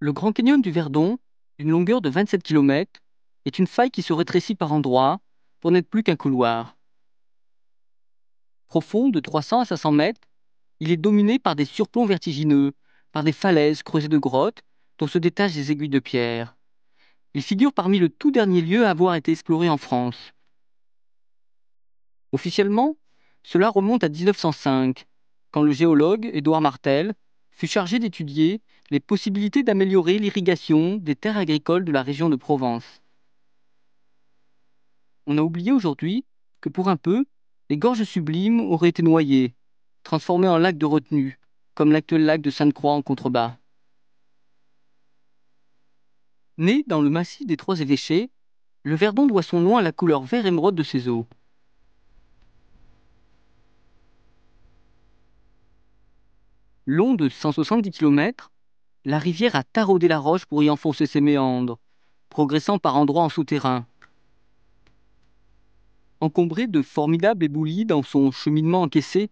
Le Grand Canyon du Verdon, d'une longueur de 27 km, est une faille qui se rétrécit par endroits pour n'être plus qu'un couloir. Profond de 300 à 500 mètres, il est dominé par des surplombs vertigineux, par des falaises creusées de grottes dont se détachent des aiguilles de pierre. Il figure parmi le tout dernier lieu à avoir été exploré en France. Officiellement, cela remonte à 1905, quand le géologue Édouard Martel fut chargé d'étudier les possibilités d'améliorer l'irrigation des terres agricoles de la région de Provence. On a oublié aujourd'hui que pour un peu, les gorges sublimes auraient été noyées, transformées en lacs de retenue, comme l'actuel lac de Sainte-Croix en contrebas. Né dans le massif des Trois-Évêchés, le Verdon doit son nom à la couleur vert émeraude de ses eaux. Long de 170 km, la rivière a taraudé la roche pour y enfoncer ses méandres, progressant par endroits en souterrain. Encombré de formidables éboulis dans son cheminement encaissé,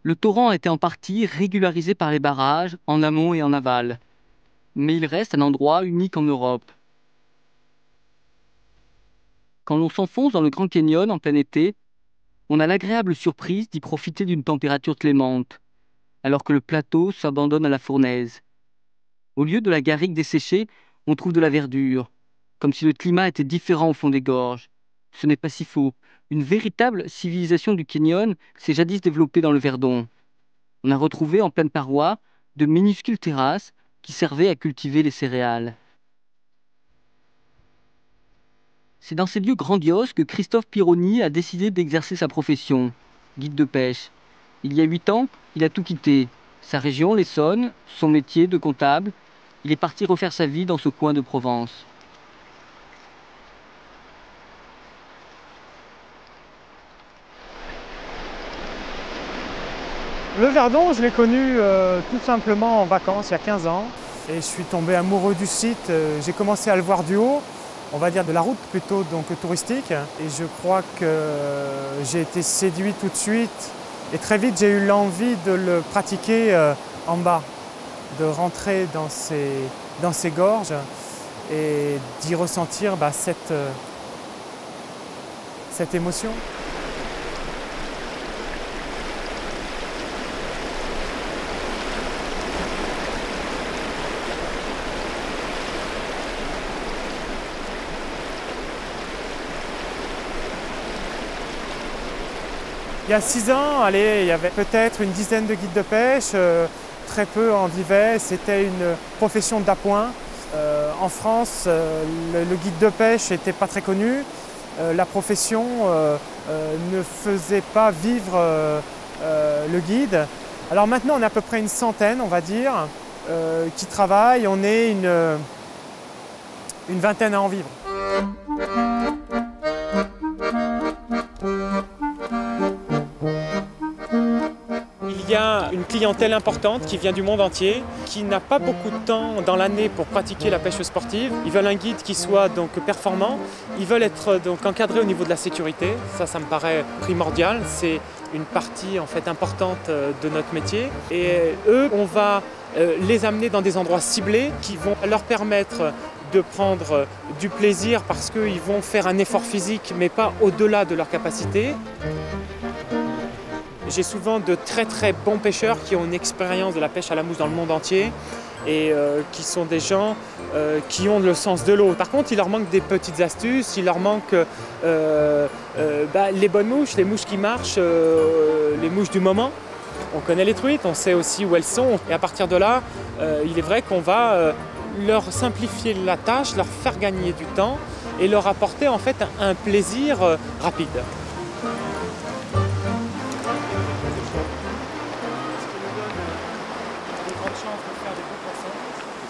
le torrent a été en partie régularisé par les barrages, en amont et en aval. Mais il reste un endroit unique en Europe. Quand l'on s'enfonce dans le Grand Canyon en plein été, on a l'agréable surprise d'y profiter d'une température clémente, alors que le plateau s'abandonne à la fournaise. Au lieu de la garrigue desséchée, on trouve de la verdure, comme si le climat était différent au fond des gorges. Ce n'est pas si faux. Une véritable civilisation du canyon s'est jadis développée dans le Verdon. On a retrouvé en pleine paroi de minuscules terrasses qui servaient à cultiver les céréales. C'est dans ces lieux grandioses que Christophe Pironi a décidé d'exercer sa profession, guide de pêche. Il y a 8 ans, il a tout quitté. Sa région, l'Essonne, son métier de comptable. Il est parti refaire sa vie dans ce coin de Provence. Le Verdon, je l'ai connu tout simplement en vacances il y a 15 ans. Et je suis tombé amoureux du site. J'ai commencé à le voir du haut, on va dire de la route plutôt, donc touristique. Et je crois que j'ai été séduit tout de suite. Et très vite, j'ai eu l'envie de le pratiquer en bas, de rentrer dans ces gorges et d'y ressentir cette émotion. Il y a 6 ans, allez, il y avait peut-être une dizaine de guides de pêche, très peu en vivaient, c'était une profession d'appoint. En France, le guide de pêche n'était pas très connu, la profession ne faisait pas vivre le guide. Alors maintenant, on est à peu près une centaine, on va dire, qui travaillent, on est une vingtaine à en vivre. Il y a une clientèle importante qui vient du monde entier, qui n'a pas beaucoup de temps dans l'année pour pratiquer la pêche sportive. Ils veulent un guide qui soit donc performant, ils veulent être donc encadrés au niveau de la sécurité. Ça me paraît primordial, c'est une partie en fait importante de notre métier. Et eux, on va les amener dans des endroits ciblés qui vont leur permettre de prendre du plaisir parce qu'ils vont faire un effort physique mais pas au-delà de leur capacité. J'ai souvent de très très bons pêcheurs qui ont une expérience de la pêche à la mouche dans le monde entier et qui sont des gens qui ont le sens de l'eau. Par contre, il leur manque des petites astuces, il leur manque les bonnes mouches, les mouches qui marchent, les mouches du moment. On connaît les truites, on sait aussi où elles sont et à partir de là, il est vrai qu'on va leur simplifier la tâche, leur faire gagner du temps et leur apporter en fait un plaisir rapide.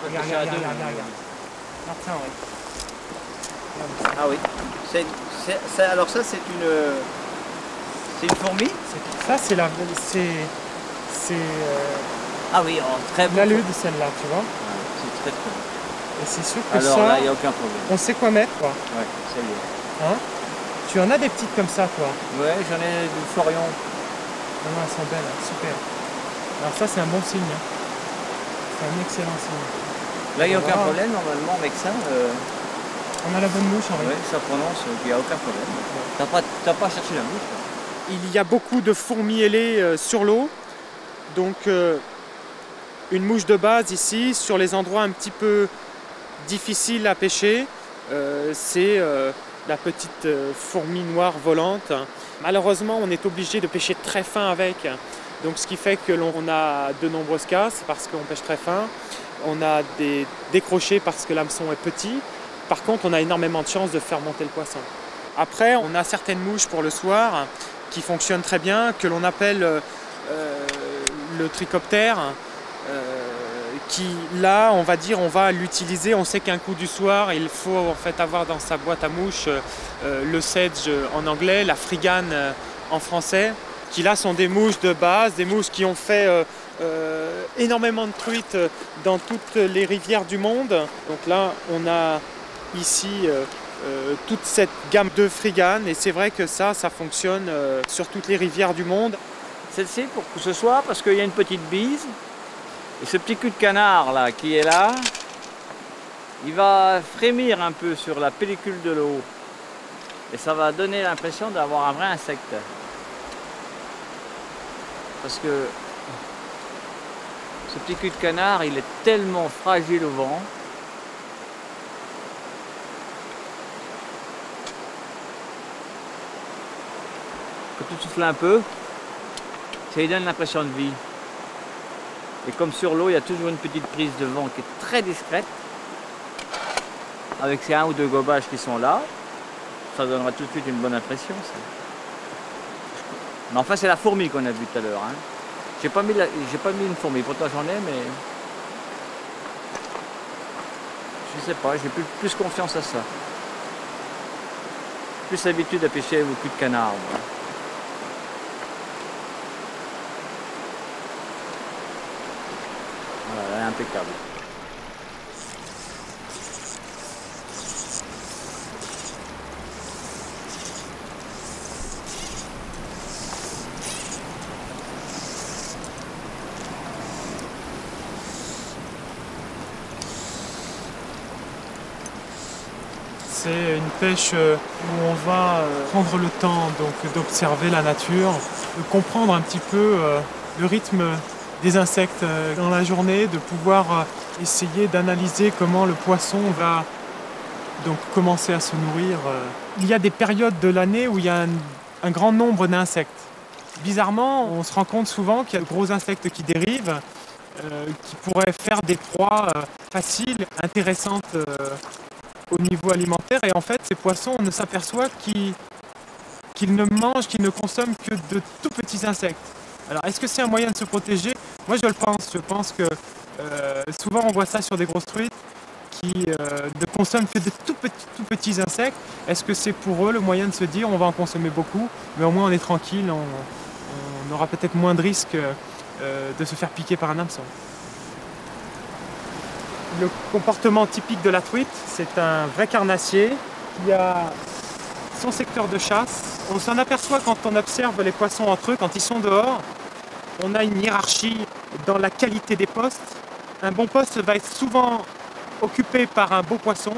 Regarde. Martin, oui. Ah oui. Alors ça, c'est une fourmi. Ça, c'est la... Ah oui, très bon. La lude, celle-là, tu vois. C'est très très bon. Et c'est sûr que alors ça, là, il n'y a aucun problème. on sait quoi mettre, quoi. Ouais, ça y est. Hein? Tu en as des petites comme ça, toi? Ouais, j'en ai du Florian. Non, elles sont belles, super. Alors ça, c'est un bon signe. C'est un excellent signe. Là, il n'y a On va aucun voir. problème normalement avec ça. On a la bonne mouche, Henri. Ouais, ça prononce, il n'y a aucun problème. T'as pas cherché la mouche, quoi. Il y a beaucoup de fourmis ailées sur l'eau. Donc une mouche de base ici, sur les endroits un petit peu difficiles à pêcher, c'est la petite fourmi noire volante. Malheureusement, on est obligé de pêcher très fin avec. Donc ce qui fait que l'on a de nombreuses casses parce qu'on pêche très fin. On a des décrochés parce que l'hameçon est petit. Par contre, on a énormément de chances de faire monter le poisson. Après, on a certaines mouches pour le soir qui fonctionnent très bien, que l'on appelle le trichoptère, qui là, on va dire, on va l'utiliser. On sait qu'un coup du soir, il faut en fait avoir dans sa boîte à mouches le sedge en anglais, la frigane en français, qui là sont des mouches de base, des mouches qui ont fait énormément de truites dans toutes les rivières du monde. Donc là, on a ici toute cette gamme de friganes et c'est vrai que ça fonctionne sur toutes les rivières du monde. Celle-ci pour ce soir parce qu'il y a une petite bise. Et ce petit cul de canard là qui est là, il va frémir un peu sur la pellicule de l'eau. Et ça va donner l'impression d'avoir un vrai insecte. Parce que ce petit cul de canard, il est tellement fragile au vent. Quand tu souffles un peu, ça lui donne l'impression de vie. Et comme sur l'eau, il y a toujours une petite prise de vent qui est très discrète. Avec ces 1 ou 2 gobages qui sont là, ça donnera tout de suite une bonne impression. Ça. Mais enfin, c'est la fourmi qu'on a vue tout à l'heure. Hein. J'ai pas mis une fourmi, pourtant j'en ai, mais je sais pas, j'ai plus confiance à ça. Plus l'habitude à pêcher au cul de canard. Moi. Voilà, elle est impeccable. C'est une pêche où on va prendre le temps d'observer la nature, de comprendre un petit peu le rythme des insectes dans la journée, de pouvoir essayer d'analyser comment le poisson va donc commencer à se nourrir. Il y a des périodes de l'année où il y a un grand nombre d'insectes. Bizarrement, on se rend compte souvent qu'il y a de gros insectes qui dérivent, qui pourraient faire des proies faciles, intéressantes au niveau alimentaire. Et en fait, ces poissons, on ne s'aperçoit qu'ils ne mangent, qu'ils ne consomment que de tout petits insectes. Alors, est-ce que c'est un moyen de se protéger? Moi, je le pense. Je pense que souvent, on voit ça sur des grosses truites qui ne consomment que de tout petits insectes. Est-ce que c'est pour eux le moyen de se dire on va en consommer beaucoup, mais au moins on est tranquille, on aura peut-être moins de risques de se faire piquer par un hameçon. Le comportement typique de la truite, c'est un vrai carnassier qui a son secteur de chasse. On s'en aperçoit quand on observe les poissons entre eux, quand ils sont dehors. On a une hiérarchie dans la qualité des postes. Un bon poste va être souvent occupé par un beau poisson,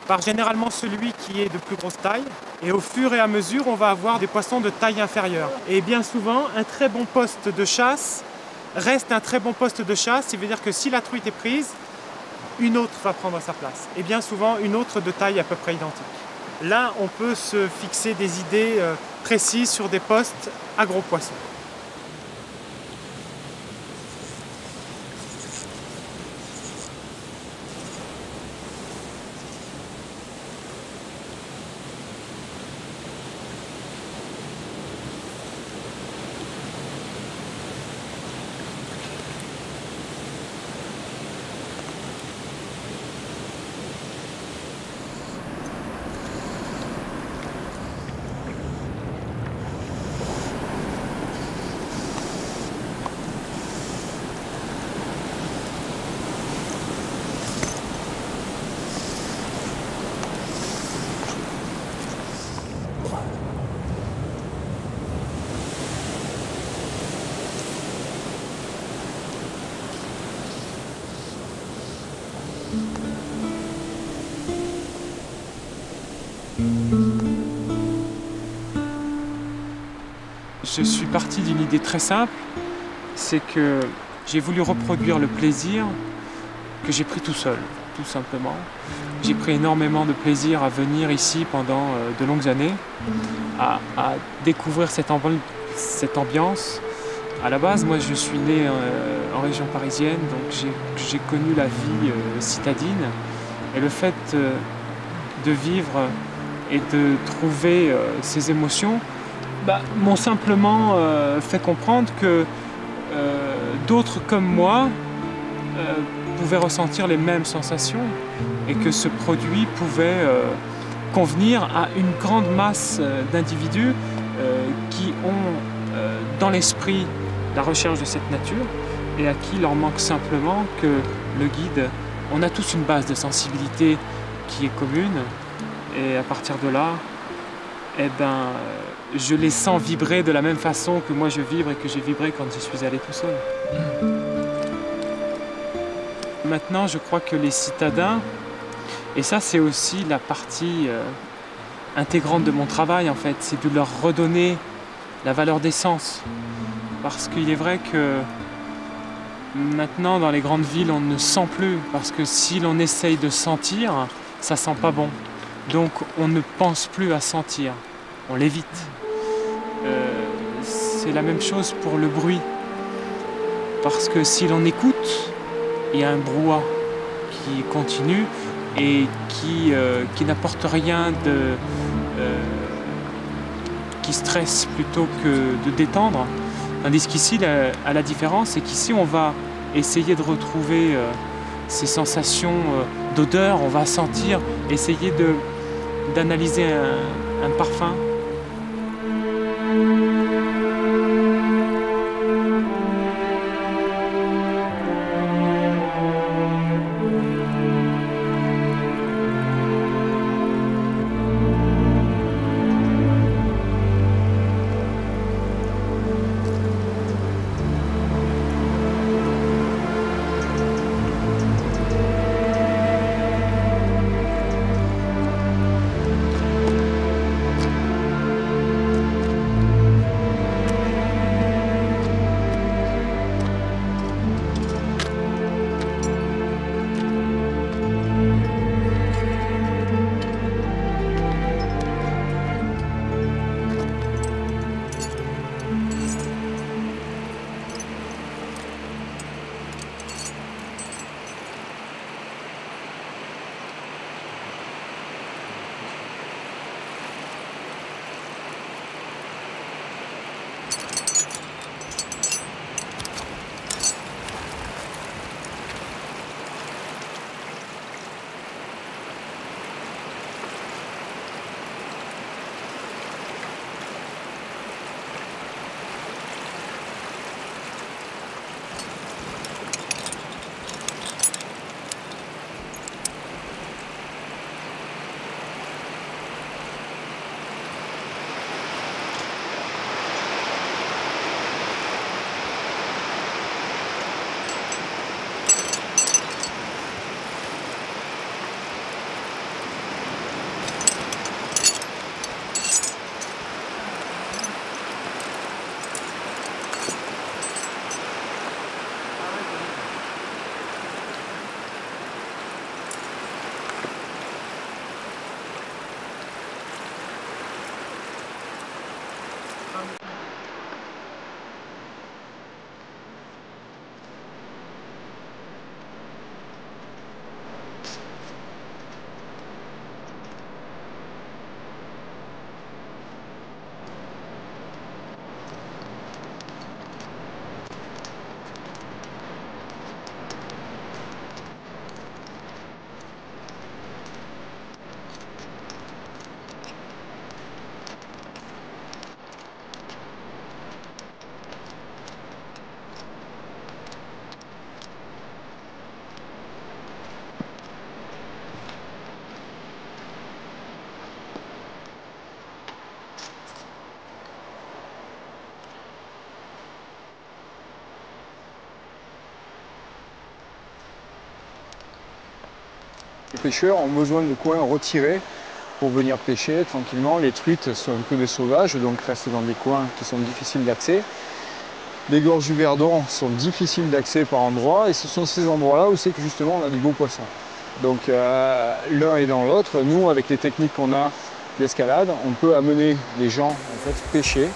par généralement celui qui est de plus grosse taille. Et au fur et à mesure, on va avoir des poissons de taille inférieure. Et bien souvent, un très bon poste de chasse reste un très bon poste de chasse. Ça veut dire que si la truite est prise, une autre va prendre sa place. Et bien souvent, une autre de taille à peu près identique. Là, on peut se fixer des idées précises sur des postes à gros poissons. Je suis parti d'une idée très simple, c'est que j'ai voulu reproduire le plaisir que j'ai pris tout seul, tout simplement. J'ai pris énormément de plaisir à venir ici pendant de longues années, à découvrir cette ambiance. À la base, moi je suis né en région parisienne, donc j'ai connu la vie citadine. Et le fait de vivre et de trouver ces émotions m'ont simplement fait comprendre que d'autres comme moi pouvaient ressentir les mêmes sensations et que ce produit pouvait convenir à une grande masse d'individus qui ont dans l'esprit la recherche de cette nature et à qui il leur manque simplement que le guide. On a tous une base de sensibilité qui est commune et à partir de là, je les sens vibrer de la même façon que moi je vibre et que j'ai vibré quand je suis allé tout seul. Maintenant, je crois que les citadins, et ça c'est aussi la partie intégrante de mon travail en fait, c'est de leur redonner la valeur d'essence. Parce qu'il est vrai que maintenant dans les grandes villes on ne sent plus, parce que si l'on essaye de sentir, ça sent pas bon. Donc on ne pense plus à sentir, on l'évite. C'est la même chose pour le bruit. Parce que si l'on écoute, il y a un brouhaha qui continue et qui n'apporte rien qui stresse plutôt que de détendre. Tandis qu'ici, la différence, c'est qu'ici, on va essayer de retrouver ces sensations d'odeur, on va sentir, essayer d'analyser un parfum. Les pêcheurs ont besoin de coins retirés pour venir pêcher tranquillement. Les truites sont un peu des sauvages, donc restent dans des coins qui sont difficiles d'accès. Les gorges du Verdon sont difficiles d'accès par endroits, et ce sont ces endroits-là où c'est que justement on a des beaux poissons. Donc l'un et dans l'autre, nous avec les techniques qu'on a d'escalade, on peut amener les gens en fait pêcher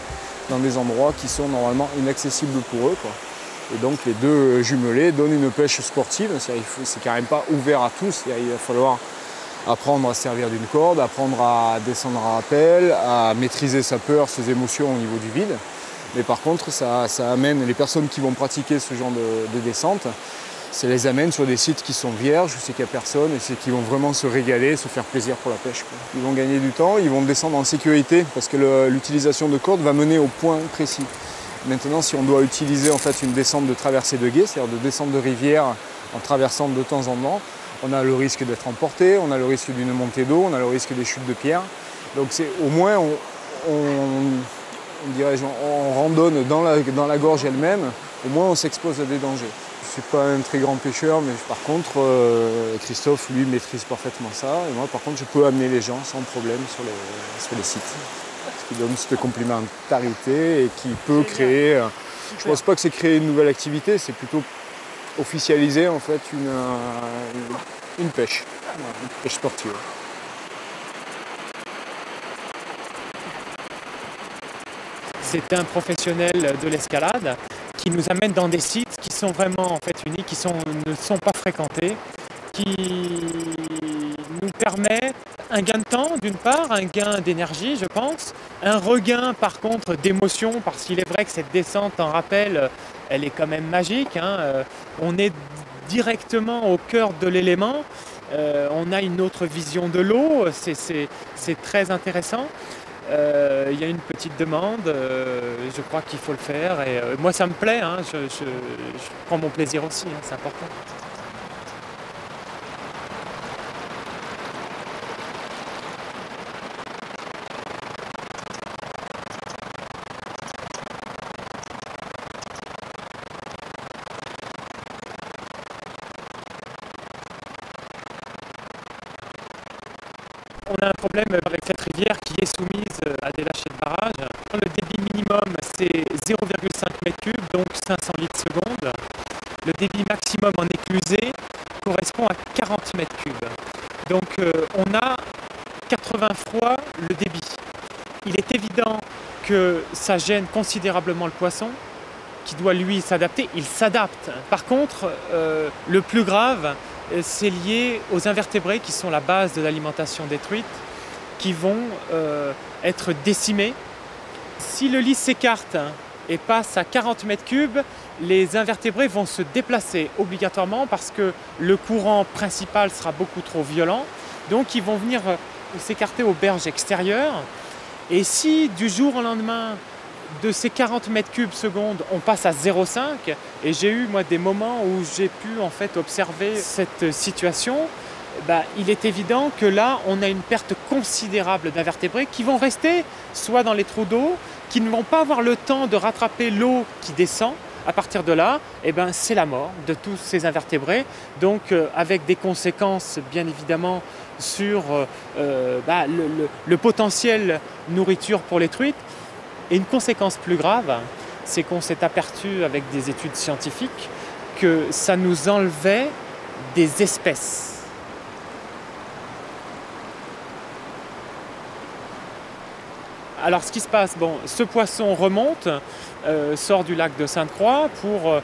dans des endroits qui sont normalement inaccessibles pour eux, quoi. Et donc les deux jumelés donnent une pêche sportive, c'est quand même pas ouvert à tous, il va falloir apprendre à se servir d'une corde, apprendre à descendre à rappel, à maîtriser sa peur, ses émotions au niveau du vide. Mais par contre, ça amène les personnes qui vont pratiquer ce genre de descente, ça les amène sur des sites qui sont vierges, où c'est qu'il n'y a personne, et c'est qu'ils vont vraiment se régaler, se faire plaisir pour la pêche, quoi. Ils vont gagner du temps, ils vont descendre en sécurité, parce que l'utilisation de corde va mener au point précis. Maintenant, si on doit utiliser en fait une descente de traversée de gué, c'est-à-dire de descente de rivière en traversant de temps en temps, on a le risque d'être emporté, on a le risque d'une montée d'eau, on a le risque des chutes de pierres. Donc au moins on randonne dans la gorge elle-même, au moins on s'expose à des dangers. Je ne suis pas un très grand pêcheur, mais par contre Christophe lui maîtrise parfaitement ça, et moi par contre je peux amener les gens sans problème sur les sites. Ce qui donne cette complémentarité et qui peut créer, je ne pense pas que c'est créer une nouvelle activité, c'est plutôt officialiser en fait une pêche sportive. C'est un professionnel de l'escalade qui nous amène dans des sites qui sont vraiment en fait uniques, qui ne sont pas fréquentés, qui nous permettent un gain de temps d'une part, un gain d'énergie je pense, un regain par contre d'émotion, parce qu'il est vrai que cette descente en rappel, elle est quand même magique, hein. On est directement au cœur de l'élément, on a une autre vision de l'eau, c'est très intéressant. Il y a une petite demande, je crois qu'il faut le faire, et moi ça me plaît, hein, je prends mon plaisir aussi, hein, c'est important. On a un problème avec cette rivière qui est soumise à des lâchers de barrage. Le débit minimum c'est 0,5 m3, donc 500 litres seconde. Le débit maximum en éclusée correspond à 40 m3. Donc on a 80 fois le débit. Il est évident que ça gêne considérablement le poisson, qui doit lui s'adapter. Il s'adapte. Par contre, le plus grave, c'est lié aux invertébrés qui sont la base de l'alimentation des truites, qui vont être décimés. Si le lit s'écarte et passe à 40 m3, les invertébrés vont se déplacer obligatoirement parce que le courant principal sera beaucoup trop violent. Donc ils vont venir s'écarter aux berges extérieures. Et si du jour au lendemain, de ces 40 m3 secondes, on passe à 0,5, et j'ai eu moi des moments où j'ai pu en fait observer cette situation, il est évident que là on a une perte considérable d'invertébrés qui vont rester soit dans les trous d'eau, qui ne vont pas avoir le temps de rattraper l'eau qui descend. À partir de là, c'est la mort de tous ces invertébrés, donc avec des conséquences bien évidemment sur le potentiel nourriture pour les truites. Et une conséquence plus grave, c'est qu'on s'est aperçu avec des études scientifiques que ça nous enlevait des espèces. Alors ce qui se passe, ce poisson remonte, sort du lac de Sainte-Croix pour,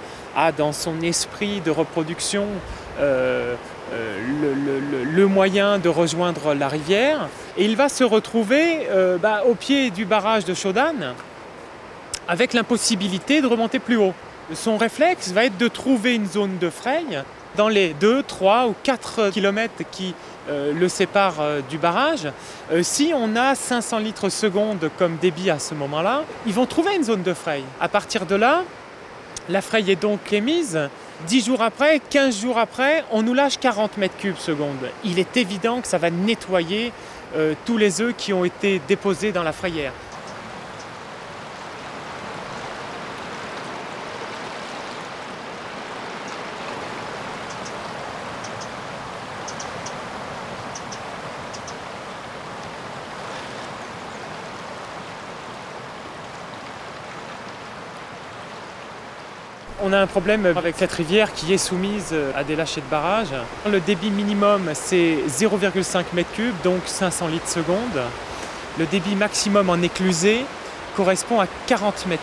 dans son esprit de reproduction, le moyen de rejoindre la rivière, et il va se retrouver au pied du barrage de Chaudane avec l'impossibilité de remonter plus haut. Son réflexe va être de trouver une zone de fraye dans les 2, 3 ou 4 kilomètres qui le séparent du barrage. Si on a 500 litres seconde comme débit à ce moment-là, ils vont trouver une zone de fraye. À partir de là, la fraye est donc émise. 10 jours après, 15 jours après, on nous lâche 40 m3 seconde. Il est évident que ça va nettoyer tous les œufs qui ont été déposés dans la frayère. On a un problème avec cette rivière qui est soumise à des lâchers de barrage. Le débit minimum, c'est 0,5 m3, donc 500 litres seconde. Le débit maximum en éclusée correspond à 40 m3.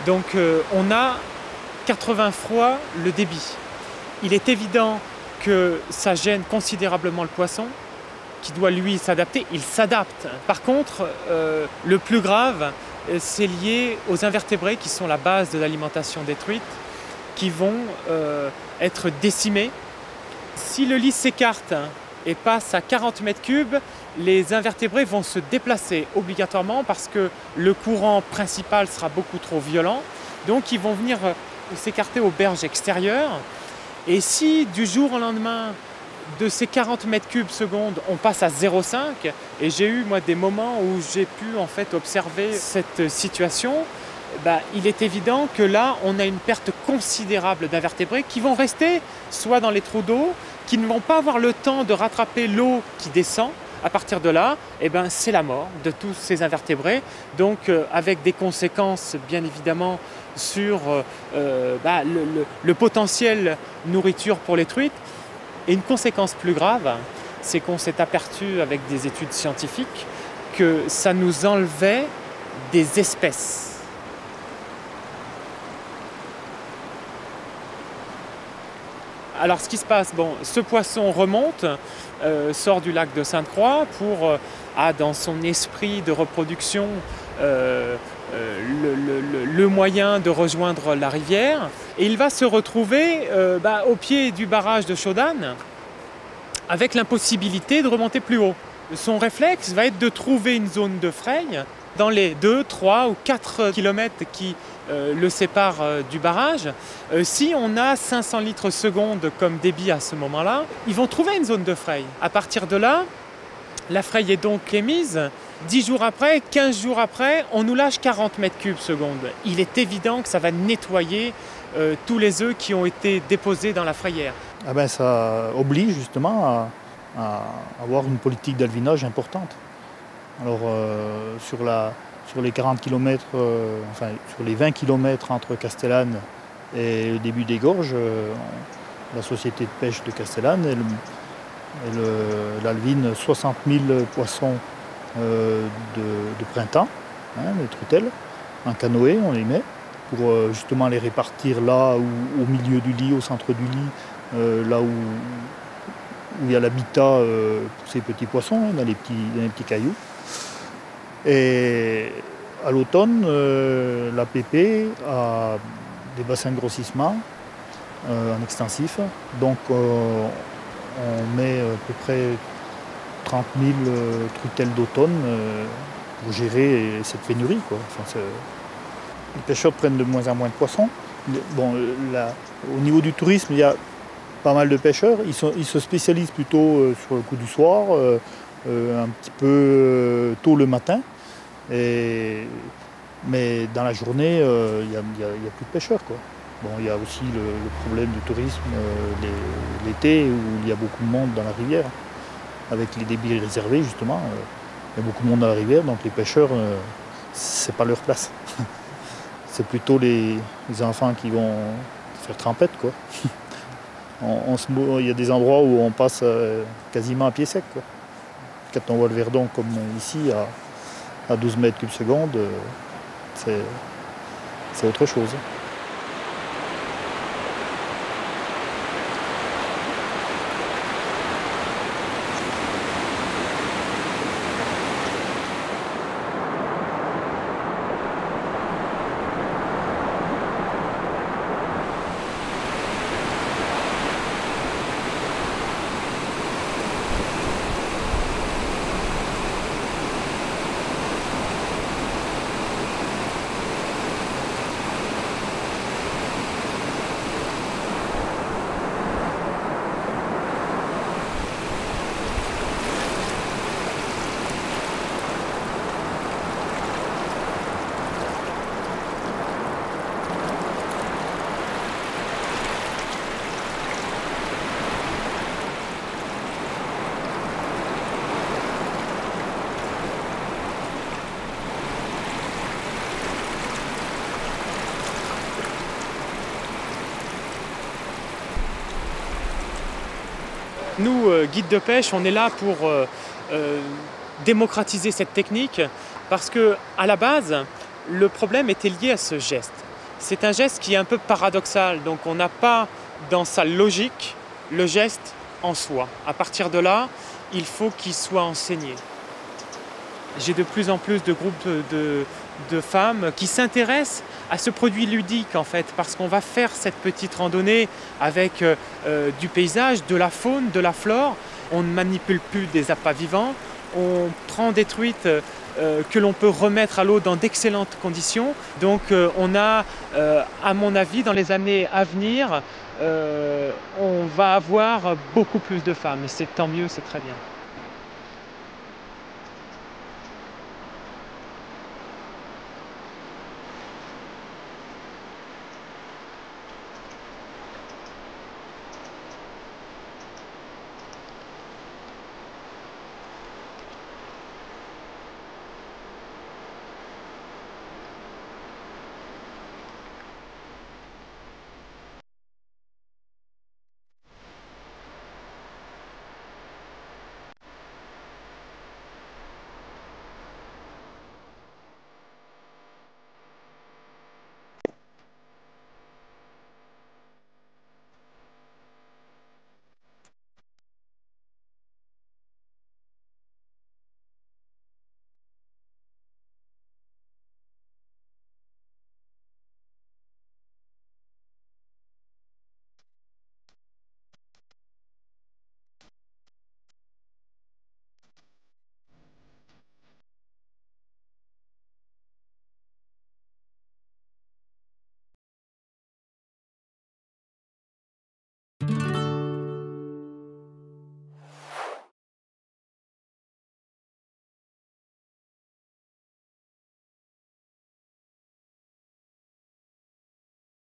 Donc on a 80 fois le débit. Il est évident que ça gêne considérablement le poisson, qui doit lui s'adapter. Il s'adapte. Par contre, le plus grave, c'est lié aux invertébrés qui sont la base de l'alimentation des truites, qui vont être décimés. Si le lit s'écarte et passe à 40 m3, les invertébrés vont se déplacer obligatoirement parce que le courant principal sera beaucoup trop violent. Donc ils vont venir s'écarter aux berges extérieures. Et si du jour au lendemain, de ces 40 m3 seconde, on passe à 0,5, et j'ai eu moi des moments où j'ai pu en fait observer cette situation, il est évident que là on a une perte considérable d'invertébrés qui vont rester soit dans les trous d'eau, qui ne vont pas avoir le temps de rattraper l'eau qui descend. À partir de là, c'est la mort de tous ces invertébrés, donc avec des conséquences bien évidemment sur le potentiel nourriture pour les truites. Et une conséquence plus grave, c'est qu'on s'est aperçu avec des études scientifiques que ça nous enlevait des espèces. Alors ce qui se passe, ce poisson remonte, sort du lac de Sainte-Croix pour, dans son esprit de reproduction, le moyen de rejoindre la rivière. Et il va se retrouver au pied du barrage de Chaudane avec l'impossibilité de remonter plus haut. Son réflexe va être de trouver une zone de fraye dans les 2, 3 ou 4 kilomètres qui le séparent du barrage. Si on a 500 litres seconde comme débit à ce moment-là, ils vont trouver une zone de fraye. À partir de là, la fraye est donc émise. 10 jours après, 15 jours après, on nous lâche 40 m3 seconde. Il est évident que ça va nettoyer tous les œufs qui ont été déposés dans la frayère. Ça oblige justement à avoir une politique d'alvinage importante. Alors sur les 40 km, sur les 20 km entre Castellane et le début des gorges, la société de pêche de Castellane, elle alvine 60 000 poissons de printemps, les trutelles, en canoë, on les met, pour justement les répartir là au milieu du lit, au centre du lit, là où il y a l'habitat pour ces petits poissons, dans les petits cailloux. Et à l'automne, l'APP a des bassins de grossissement en extensif, donc on met à peu près 30 000 trutelles d'automne pour gérer cette pénurie, quoi. Les pêcheurs prennent de moins en moins de poissons. Au niveau du tourisme, il y a pas mal de pêcheurs. Ils se spécialisent plutôt sur le coup du soir, un petit peu tôt le matin. Mais dans la journée, il n'y a plus de pêcheurs, quoi. Il y a aussi le problème du tourisme l'été où il y a beaucoup de monde dans la rivière. Avec les débits réservés, justement, il y a beaucoup de monde dans la rivière, donc les pêcheurs, c'est pas leur place. C'est plutôt les enfants qui vont faire trempette, quoi. Il y a des endroits où on passe quasiment à pied sec, quoi. Quand on voit le Verdon comme ici, à 12 m3 seconde, c'est autre chose. Nous, guides de pêche, on est là pour démocratiser cette technique parce que, à la base, le problème était lié à ce geste. C'est un geste qui est un peu paradoxal, donc on n'a pas dans sa logique le geste en soi. À partir de là, il faut qu'il soit enseigné. J'ai de plus en plus de groupes de femmes qui s'intéressent à ce produit ludique en fait, parce qu'on va faire cette petite randonnée avec du paysage, de la faune, de la flore. On ne manipule plus des appâts vivants, on prend des truites que l'on peut remettre à l'eau dans d'excellentes conditions. Donc on a, à mon avis, dans les années à venir, on va avoir beaucoup plus de femmes. Et c'est tant mieux, c'est très bien.